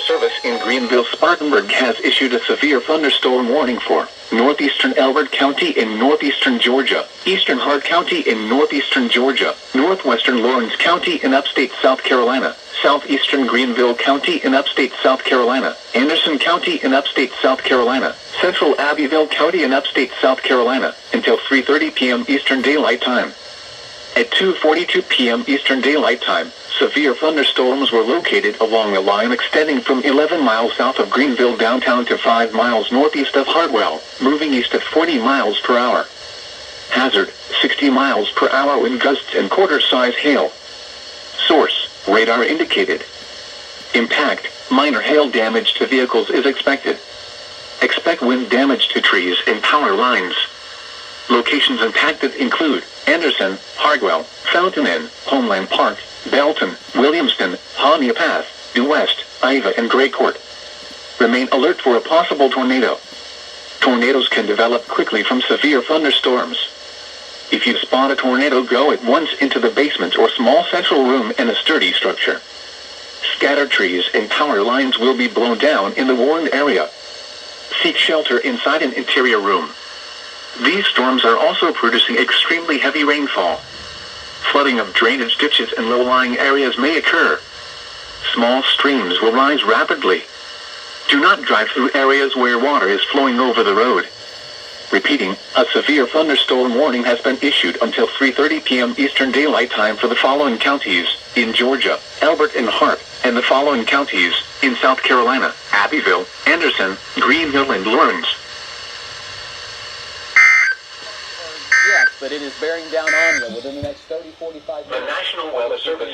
Service in Greenville-Spartanburg has issued a severe thunderstorm warning for northeastern Elbert County in northeastern Georgia, eastern Hart County in northeastern Georgia, northwestern Lawrence County in upstate South Carolina, southeastern Greenville County in upstate South Carolina, Anderson County in upstate South Carolina, central Abbeville County in upstate South Carolina, until 3:30 p.m. Eastern Daylight Time. At 2:42 p.m. Eastern Daylight Time, severe thunderstorms were located along a line extending from 11 miles south of Greenville downtown to 5 miles northeast of Hartwell, moving east at 40 miles per hour. Hazard, 60 miles per hour wind gusts and quarter-size hail. Source, radar indicated. Impact, minor hail damage to vehicles is expected. Expect wind damage to trees and power lines. Locations impacted include Anderson, Hartwell, Fountain Inn, Homeland Park, Belton, Williamston, Honea Due West, Iva and Gray Court. Remain alert for a possible tornado. Tornadoes can develop quickly from severe thunderstorms. If you spot a tornado, go at once into the basement or small central room in a sturdy structure. Scattered trees and power lines will be blown down in the warned area. Seek shelter inside an interior room. These storms are also producing extremely heavy rainfall. Flooding of drainage ditches and low-lying areas may occur. Small streams will rise rapidly. Do not drive through areas where water is flowing over the road. Repeating, a severe thunderstorm warning has been issued until 3:30 p.m. Eastern Daylight Time for the following counties in Georgia, Elbert and Hart, and the following counties in South Carolina, Abbeville, Anderson, Greenville and Lawrence. Yes, but it is bearing down on you within the next 30-45 minutes. The National Weather Service